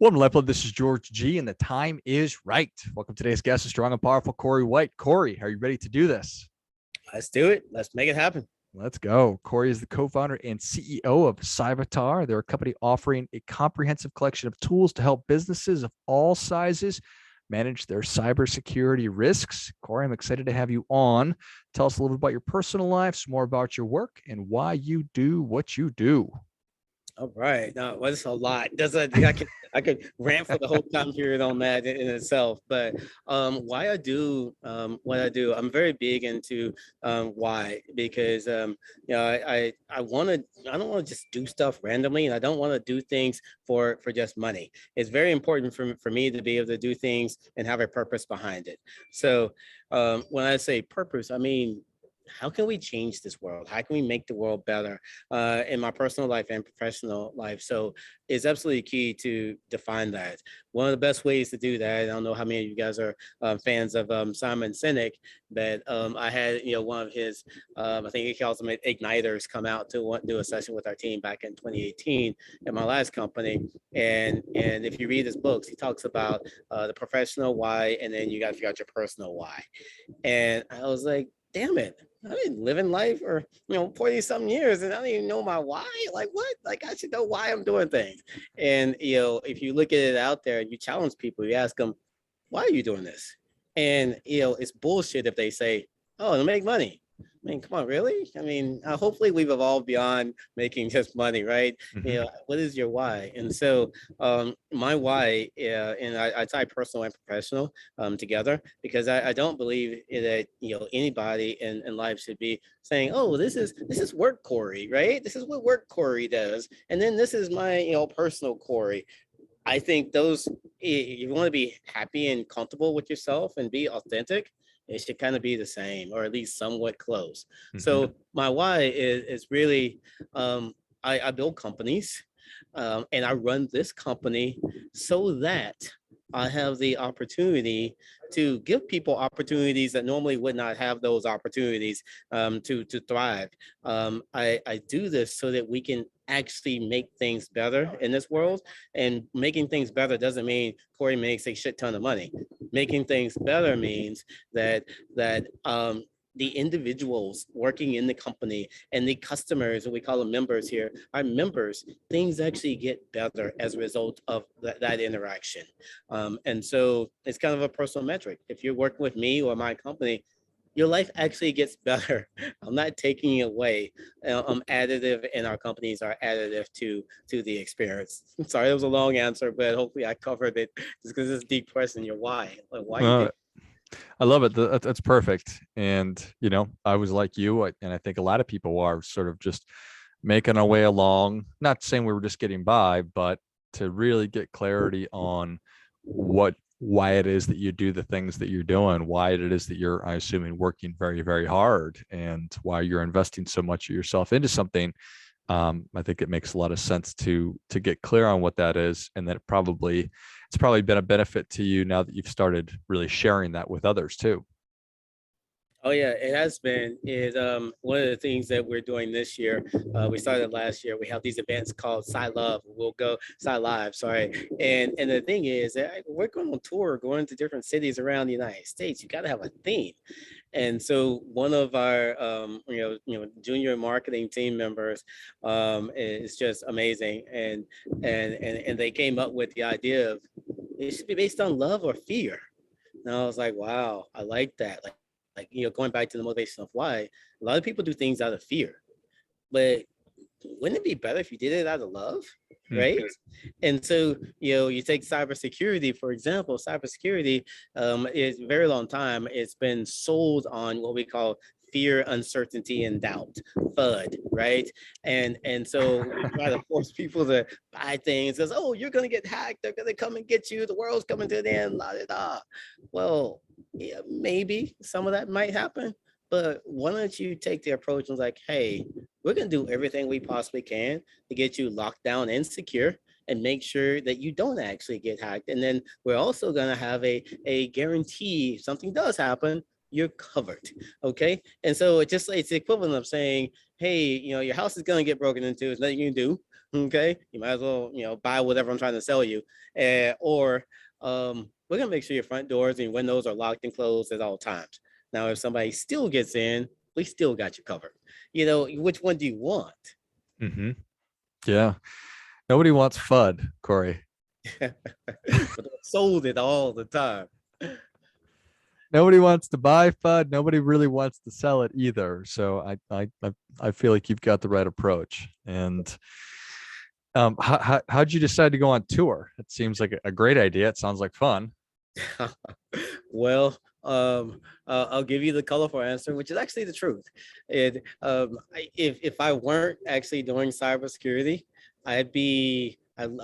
Welcome to LifeBlood. This is George G, and the time is right. Welcome to today's guest, strong and powerful Corey White. Corey, are you ready to do this? Let's do it. Let's make it happen. Let's go. Corey is the co-founder and CEO of Cyvatar. They're a company offering a comprehensive collection of tools to help businesses of all sizes manage their cybersecurity risks. Corey, I'm excited to have you on. Tell us a little bit about your personal life, some more about your work, and why you do what you do. All right. Now, well, it's a lot. I could rant for the whole time period on that in itself. But why I do what I do, I'm very big into why, because I don't want to just do stuff randomly, and I don't want to do things for just money. It's very important for me to be able to do things and have a purpose behind it. So when I say purpose, I mean, how can we change this world? How can we make the world better in my personal life and professional life? So it's absolutely key to define that. One of the best ways to do that, I don't know how many of you guys are fans of Simon Sinek, but I had, one of his, I think he calls them igniters, come out to do a session with our team back in 2018 at my last company. And if you read his books, he talks about the professional why, and then you got to figure out your personal why. And I was like, damn it, I've been living life for 40 something years and I don't even know my why. Like what? Like I should know why I'm doing things. And if you look at it out there and you challenge people, you ask them, why are you doing this? And it's bullshit if they say, oh, to make money. I mean, come on, really? I mean, hopefully we've evolved beyond making just money, right? Mm-hmm. What is your why? And so my why, and I tie personal and professional together, because I don't believe that anybody in life should be saying, oh, this is work Corey, right? This is what work Corey does, and then this is my personal Corey. I think those, if you want to be happy and comfortable with yourself and be authentic, it should kind of be the same, or at least somewhat close. Mm-hmm. So my why is really, I build companies, and I run this company so that I have the opportunity to give people opportunities that normally would not have those opportunities to thrive. I do this so that we can actually make things better in this world. And making things better doesn't mean Corey makes a shit ton of money. Making things better means that the individuals working in the company and the customers, and we call them members here, our members, things actually get better as a result of that interaction. And so it's kind of a personal metric. If you're working with me or my company, your life actually gets better. I'm not taking it away. I'm additive, and our companies are additive to the experience. I'm sorry, it was a long answer, but hopefully I covered it, just because it's a deep question. Your why, like why you do. I love it. That's perfect. And, I was like you, and I think a lot of people are sort of just making our way along, not saying we were just getting by, but to really get clarity on why it is that you do the things that you're doing, why it is that you're, I assuming, working very, very hard, and why you're investing so much of yourself into something. I think it makes a lot of sense to get clear on what that is, and that it's probably been a benefit to you now that you've started really sharing that with others too. Oh yeah, it has been. One of the things that we're doing this year, we started last year. We have these events called Love. We'll go Live, sorry. And the thing is, we're going on tour, going to different cities around the United States. You got to have a theme. And so one of our junior marketing team members is just amazing, and they came up with the idea of it should be based on love or fear. And I was like, wow, I like that. Going back to the motivation of why, a lot of people do things out of fear, but wouldn't it be better if you did it out of love? Right. And so, you take cybersecurity, for example. Cybersecurity is a very long time. It's been sold on what we call fear, uncertainty, and doubt, FUD, right? And so we try to force people to buy things because, oh, you're going to get hacked. They're going to come and get you. The world's coming to an end, la da da. Well, yeah, maybe some of that might happen. But why don't you take the approach and like, hey, we're going to do everything we possibly can to get you locked down and secure, and make sure that you don't actually get hacked. And then we're also going to have a guarantee if something does happen, you're covered. Okay. And so it's the equivalent of saying, hey, your house is going to get broken into. There's nothing you can do. Okay, you might as well, buy whatever I'm trying to sell you. Or we're gonna make sure your front doors and your windows are locked and closed at all times. Now, if somebody still gets in, we still got you covered. Which one do you want? Hmm. Yeah. Nobody wants FUD, Corey. But they sold it all the time. Nobody wants to buy FUD. Nobody really wants to sell it either. So I feel like you've got the right approach. And how'd you decide to go on tour? It seems like a great idea. It sounds like fun. Well, I'll give you the colorful answer, which is actually the truth. If I weren't actually doing cybersecurity, I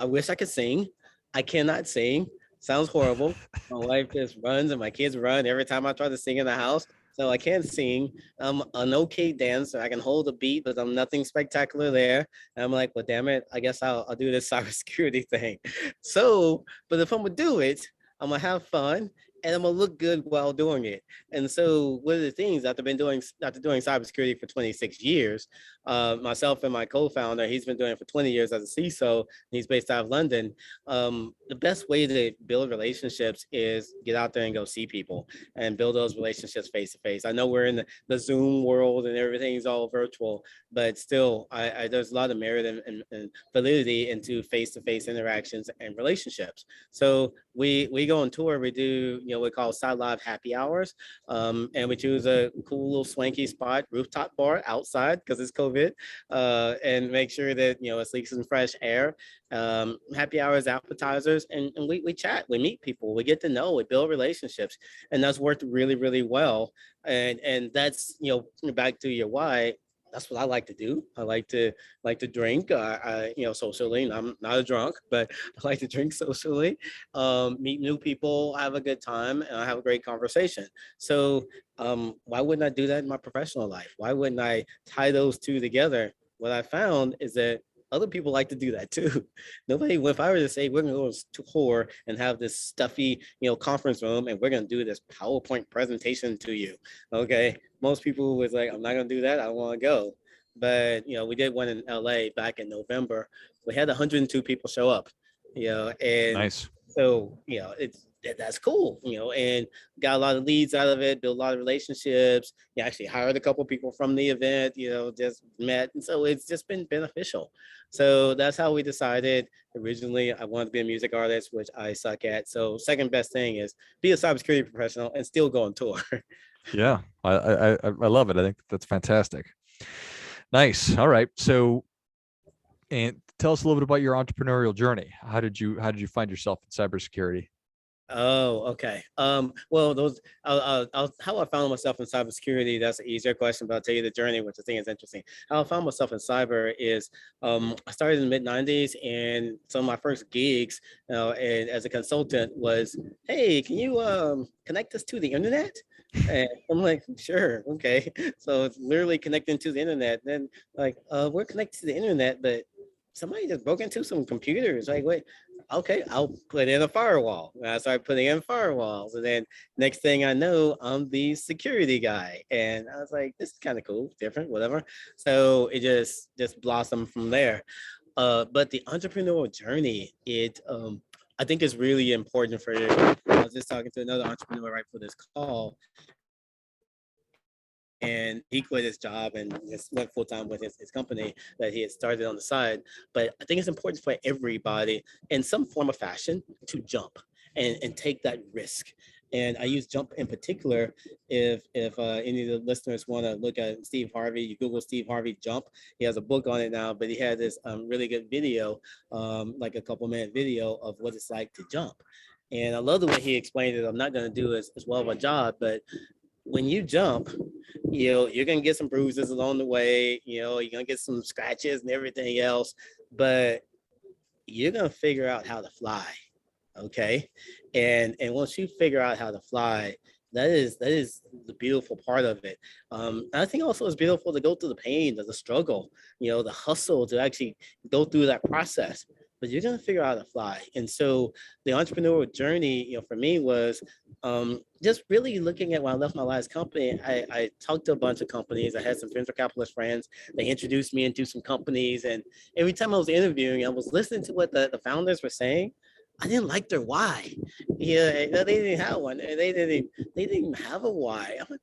wish I could sing. I cannot sing. Sounds horrible. My wife just runs and my kids run every time I try to sing in the house. So I can't sing. I'm an okay dancer. I can hold a beat, but I'm nothing spectacular there. And I'm like, well, damn it. I guess I'll do this cybersecurity thing. So, but if I'm gonna do it, I'm gonna have fun and I'm gonna look good while doing it. And so one of the things after doing cybersecurity for 26 years, myself and my co-founder, he's been doing it for 20 years as a CISO. He's based out of London. The best way to build relationships is get out there and go see people and build those relationships face to face. I know we're in the Zoom world and everything's all virtual, but still, there's a lot of merit and validity into face to face interactions and relationships. So we go on tour. We do we call side live happy hours, and we choose a cool little swanky spot, rooftop bar outside because it's COVID, and make sure that it's leaks and fresh air. Happy hours, appetizers, and we chat, we meet people, we get to know, we build relationships, and that's worked really really well. And that's back to your why. That's what I like to do. I like to drink, socially. And I'm not a drunk, but I like to drink socially, meet new people, have a good time, and I have a great conversation. So why wouldn't I do that in my professional life? Why wouldn't I tie those two together? What I found is that other people like to do that too. Nobody, if I were to say we're gonna go to tour and have this stuffy, conference room and we're gonna do this PowerPoint presentation to you, okay? Most people was like, I'm not gonna do that. I don't want to go. But we did one in LA back in November. We had 102 people show up, and Nice. so that's cool, and got a lot of leads out of it, built a lot of relationships. You actually hired a couple people from the event, just met, and so it's just been beneficial. So that's how we decided. Originally, I wanted to be a music artist, which I suck at. So second best thing is be a cybersecurity professional and still go on tour. Yeah, I love it. I think that's fantastic. Nice. All right. So, and tell us a little bit about your entrepreneurial journey. How did you find yourself in cybersecurity? Oh, okay. Well, how I found myself in cybersecurity, that's an easier question, but I'll tell you the journey, which I think is interesting. How I found myself in cyber is, I started in the mid 90s, and some of my first gigs, and as a consultant was, hey, can you connect us to the internet? And I'm like, sure, okay. So it's literally connecting to the internet. Then like, we're connected to the internet, but somebody just broke into some computers. Like, wait, okay, I'll put in a firewall. And I started putting in firewalls. And then next thing I know, I'm the security guy. And I was like, this is kind of cool, different, whatever. So it just blossomed from there. But the entrepreneurial journey, I think is really important for you. I was just talking to another entrepreneur right for this call, and he quit his job and just went full time with his company that he had started on the side. But I think it's important for everybody in some form of fashion to jump and take that risk. And I use jump in particular. If any of the listeners want to look at Steve Harvey, you Google Steve Harvey jump. He has a book on it now, but he had this really good video, like a couple-minute video of what it's like to jump. And I love the way he explained it. I'm not going to do as well of a job, but when you jump, you're gonna get some bruises along the way, you're gonna get some scratches and everything else, but you're gonna figure out how to fly. Okay. And once you figure out how to fly, that is the beautiful part of it. I think also it's beautiful to go through the pain, the struggle, the hustle to actually go through that process. but you're going to figure out how to fly. And so the entrepreneurial journey, for me was just really looking at when I left my last company. I talked to a bunch of companies. I had some venture capitalist friends. They introduced me into some companies. And every time I was interviewing, I was listening to what the founders were saying. I didn't like their why. Yeah, they didn't have one. They didn't even have a why. I'm like,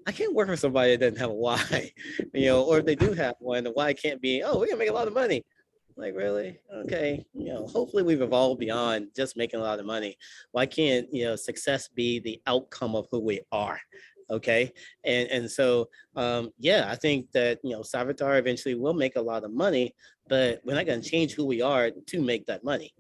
I can't work for somebody that doesn't have a why, or if they do have one, the why can't be, oh, we're gonna make a lot of money. Like, really? Okay. Hopefully we've evolved beyond just making a lot of money. Why can't, success be the outcome of who we are? Okay. And so, yeah, I think that, Savitar eventually will make a lot of money, but we're not going to change who we are to make that money.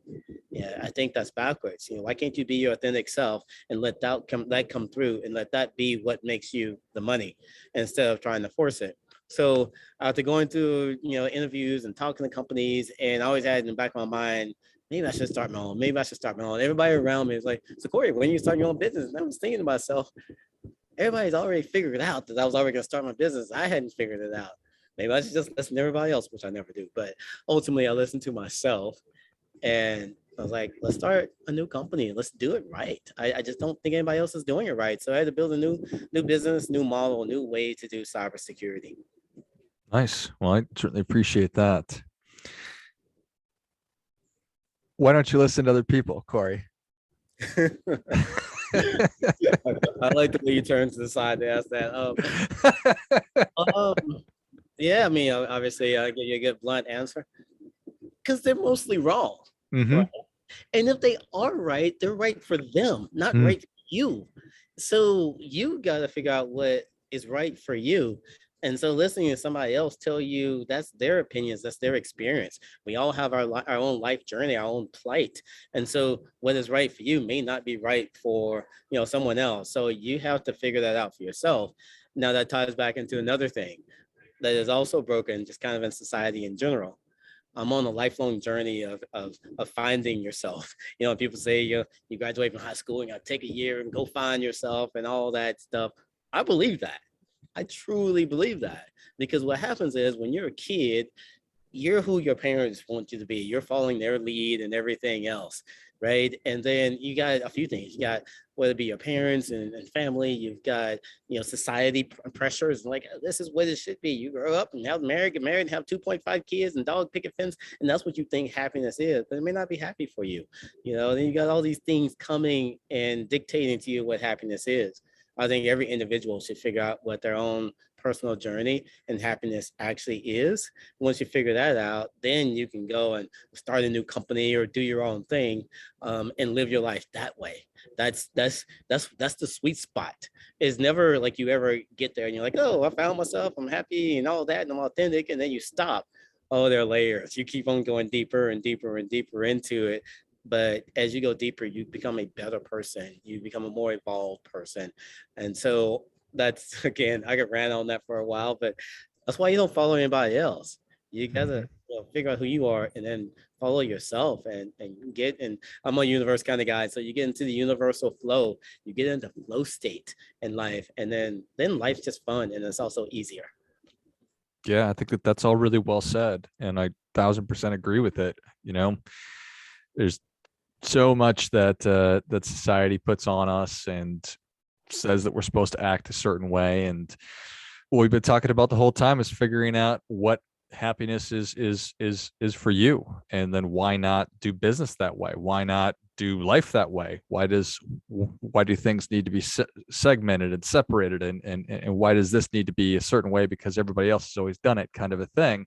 Yeah, I think that's backwards. Why can't you be your authentic self and let that come through and let that be what makes you the money instead of trying to force it? So after going through, interviews and talking to companies, and I always had in the back of my mind, maybe I should start my own. Maybe I should start my own. Everybody around me is like, so Corey, when you start your own business? And I was thinking to myself, everybody's already figured out that I was already going to start my business. I hadn't figured it out. Maybe I should just listen to everybody else, which I never do. But ultimately, I listened to myself, and I was like, let's start a new company. Let's do it right. I just don't think anybody else is doing it right. So I had to build a new business, new model, new way to do cybersecurity. Nice. Well, I certainly appreciate that. Why don't you listen to other people, Corey? I like the way you turn to the side to ask that. Yeah, I mean, obviously, I give you a good blunt answer because they're mostly wrong, Mm-hmm. right? And if they are right, they're right for them, not Mm. right for you. So you got to figure out what is right for you. And so listening to somebody else tell you that's their opinions, that's their experience. We all have our own life journey, our own plight. And so what is right for you may not be right for, someone else. So you have to figure that out for yourself. Now that ties back into another thing that is also broken just kind of in society in general. I'm on a lifelong journey of finding yourself. People say you graduate from high school and you take a year and go find yourself and all that stuff. I believe that. I truly believe that, because what happens is when you're a kid, you're who your parents want you to be. You're following their lead and everything else, right? And then you got a few things. You got whether it be your parents and family. You've got society pressures. Like, this is what it should be. You grow up and get married, and have 2.5 kids and dog picket fence, and that's what you think happiness is. But it may not be happy for you. Then you got all these things coming and dictating to you what happiness is. I think every individual should figure out what their own personal journey and happiness actually is. Once you figure that out, then you can go and start a new company or do your own thing, and live your life that way. That's the sweet spot. It's never like you ever get there and you're like, oh, I found myself, I'm happy and all that, and I'm authentic, and then you stop. Oh, there are layers. You keep on going deeper and deeper and deeper into it. But as you go deeper, you become a better person. You become a more evolved person. And so that's, again, I could rant on that for a while, but that's why you don't follow anybody else. You gotta figure out who you are and then follow yourself and get in. I'm a universe kind of guy, so you get into the universal flow. You get into flow state in life, and then life's just fun and it's also easier. Yeah, I think that's all really well said, and I 1000% agree with it. There's so much that society puts on us and says that we're supposed to act a certain way, and what we've been talking about the whole time is figuring out what happiness is for you, and then why not do business that way? Why not do life that way? Why do things need to be segmented and separated, and why does this need to be a certain way because everybody else has always done it, kind of a thing?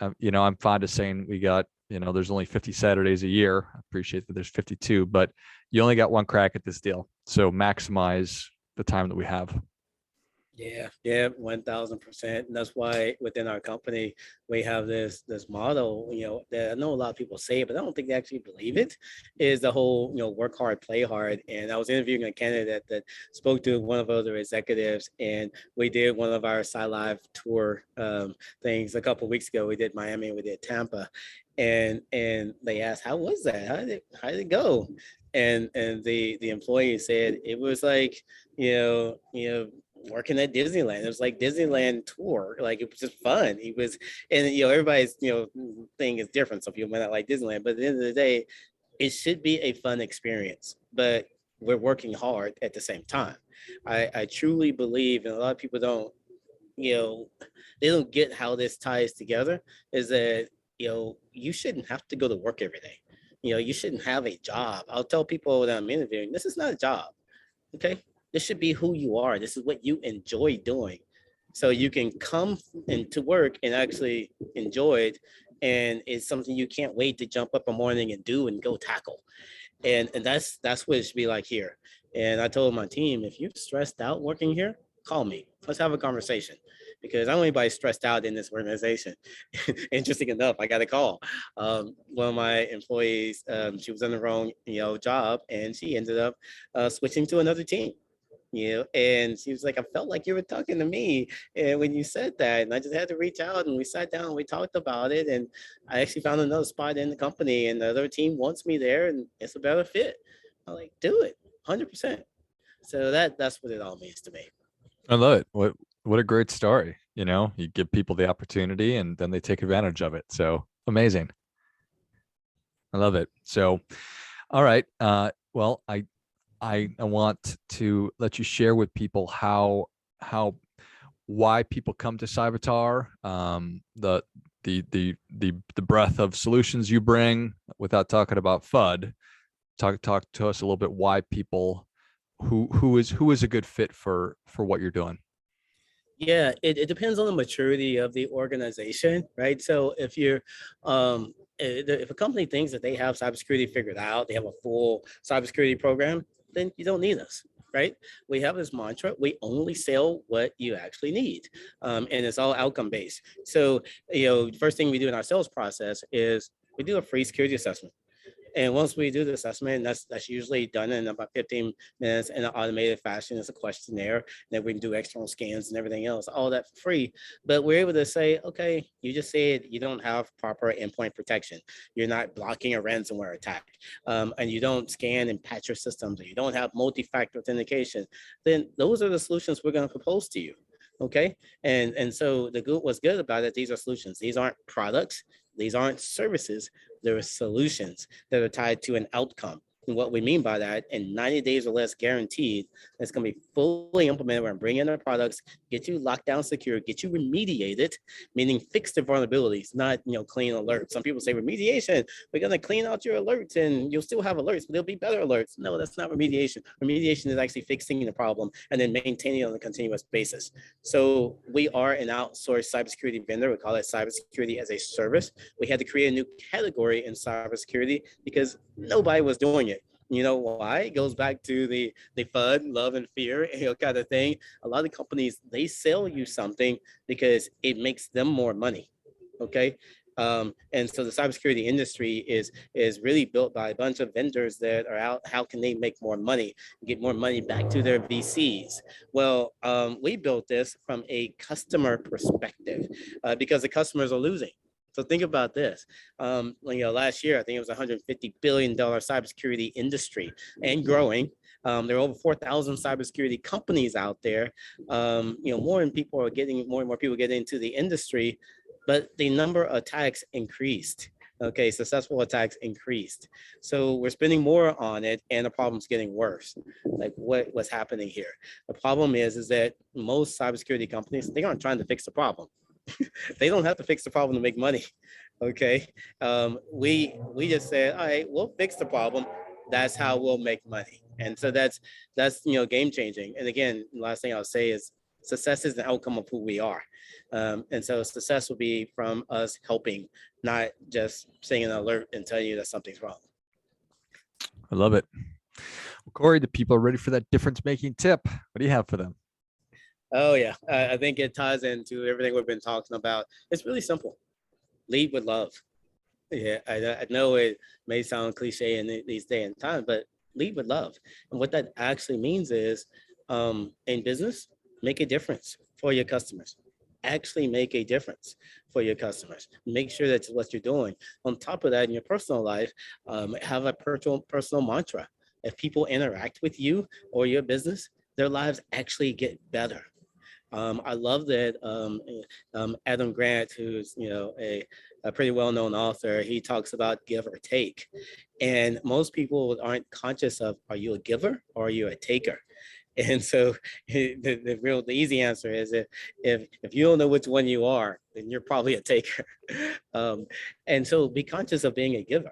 I'm fond of saying we got, there's only 50 Saturdays a year. I appreciate that there's 52, but you only got one crack at this deal. So maximize the time that we have. Yeah, 1000%. And that's why within our company we have this model, that I know a lot of people say, but I don't think they actually believe it. Is the whole work hard, play hard. And I was interviewing a candidate that spoke to one of our other executives, and we did one of our Live tour things a couple of weeks ago. We did Miami, we did Tampa, and they asked, how was that? How did it go? And the employee said it was like, working at Disneyland. It was like Disneyland tour. Like it was just fun. He was, and everybody's thing is different. Some people might not like Disneyland, but at the end of the day, it should be a fun experience. But we're working hard at the same time. I truly believe, and a lot of people don't, they don't get how this ties together. Is that you shouldn't have to go to work every day. You shouldn't have a job. I'll tell people that I'm interviewing, this is not a job. Okay, this should be who you are. This is what you enjoy doing. So you can come into work and actually enjoy it. And it's something you can't wait to jump up a morning and do and go tackle. And that's what it should be like here. And I told my team, if you're stressed out working here, call me. Let's have a conversation. Because I don't want anybody stressed out in this organization. Interesting enough, I got a call. One of my employees, she was on the wrong, job, and she ended up switching to another team. And she was like, I felt like you were talking to me, and when you said that, and I just had to reach out, and we sat down and we talked about it, and I actually found another spot in the company, and the other team wants me there, and it's a better fit. I'm like, do it, 100%. So that's what it all means to me. I love it. What a great story. You give people the opportunity and then they take advantage of it. So amazing. I love it. So, all right. Well, I want to let you share with people why people come to Cyvatar, the breadth of solutions you bring, without talking about FUD. Talk to us a little bit why people who is a good fit for what you're doing. Yeah, it depends on the maturity of the organization, right? So if you're if a company thinks that they have cybersecurity figured out, they have a full cybersecurity program, then you don't need us, right? We have this mantra: we only sell what you actually need, and it's all outcome based. So first thing we do in our sales process is we do a free security assessment. And once we do the assessment, that's usually done in about 15 minutes in an automated fashion. It's a questionnaire, and then we can do external scans and everything else, all that for free. But we're able to say, okay, you just said you don't have proper endpoint protection. You're not blocking a ransomware attack, and you don't scan and patch your systems, and you don't have multi-factor authentication. Then those are the solutions we're going to propose to you. Okay, and so what's good about it, these are solutions. These aren't products. These aren't services. There are solutions that are tied to an outcome. And what we mean by that, in 90 days or less guaranteed, it's going to be fully implemented. We're going to bring in our products, get you locked down secure, get you remediated, meaning fix the vulnerabilities, not clean alerts. Some people say remediation, we're going to clean out your alerts and you'll still have alerts, but there'll be better alerts. No, that's not remediation. Remediation is actually fixing the problem and then maintaining it on a continuous basis. So we are an outsourced cybersecurity vendor. We call it cybersecurity as a service. We had to create a new category in cybersecurity because nobody was doing it. You know why? It goes back to the FUD, love and fear, kind of thing. A lot of companies, they sell you something because it makes them more money. Okay. And so the cybersecurity industry is really built by a bunch of vendors that are out. How can they make more money, get more money back to their VCs? Well, we built this from a customer perspective because the customers are losing. So think about this. Last year, I think it was $150 billion cybersecurity industry and growing. There are over 4,000 cybersecurity companies out there. More and more people getting into the industry, but the number of attacks increased. Okay, successful attacks increased. So we're spending more on it, and the problem's getting worse. Like what's happening here? The problem is that most cybersecurity companies, they aren't trying to fix the problem. They don't have to fix the problem to make money. Okay, we just said, all right, we'll fix the problem. That's how we'll make money. And so that's game changing. And again, the last thing I'll say is success is the outcome of who we are. And so success will be from us helping, not just saying an alert and telling you that something's wrong. I love it. Well, Corey, the people are ready for that difference making tip. What do you have for them? Oh yeah, I think it ties into everything we've been talking about. It's really simple. Lead with love. Yeah, I know it may sound cliche in these days and times, but lead with love. And what that actually means is, in business, make a difference for your customers. Actually make a difference for your customers. Make sure that's what you're doing. On top of that, in your personal life, have a personal mantra. If people interact with you or your business, their lives actually get better. I love that Adam Grant, who's a pretty well-known author, he talks about give or take, and most people aren't conscious of, are you a giver or are you a taker? And so the easy answer is, if you don't know which one you are, then you're probably a taker. Um, and so be conscious of being a giver.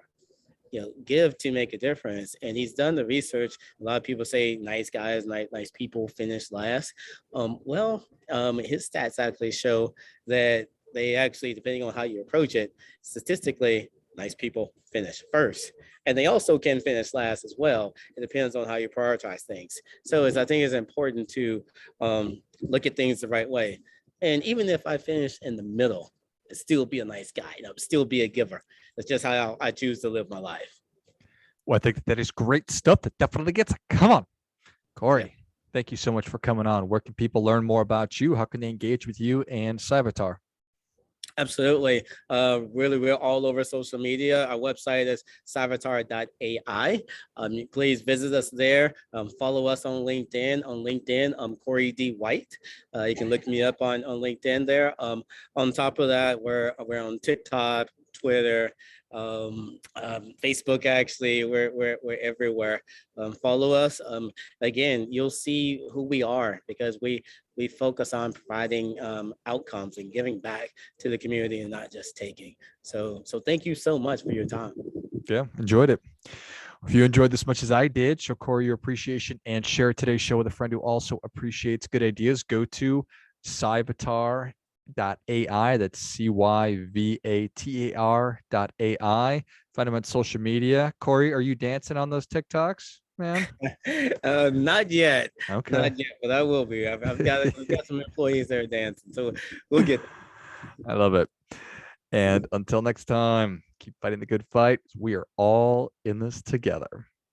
Give to make a difference. And he's done the research. A lot of people say nice guys, nice people finish last. His stats actually show that they actually, depending on how you approach it, statistically, nice people finish first. And they also can finish last as well. It depends on how you prioritize things. So I think it's important to look at things the right way. And even if I finish in the middle, still be a nice guy, still be a giver. That's just how I choose to live my life. Well, I think that is great stuff. That definitely gets it. Come on, Corey. Yeah. Thank you so much for coming on. Where can people learn more about you? How can they engage with you and Cyvatar? Absolutely. Really, we're all over social media. Our website is cyvatar.ai. Please visit us there. Follow us on LinkedIn. On LinkedIn, Corey D. White. You can look me up on LinkedIn there. On top of that, we're on TikTok, Twitter, Facebook. Actually, we're everywhere. Follow us. Again, you'll see who we are, because we focus on providing outcomes and giving back to the community and not just taking. So thank you so much for your time. Yeah, enjoyed it. If you enjoyed this much as I did, show Corey your appreciation and share today's show with a friend who also appreciates good ideas. Go to Cyvatar.ai. That's CYVATAR.ai. Find him on social media. Corey, are you dancing on those TikToks, man? Not yet. Okay. Not yet, but I will be. I've got some employees that are dancing, so we'll get there. I love it. And until next time, keep fighting the good fight. We are all in this together.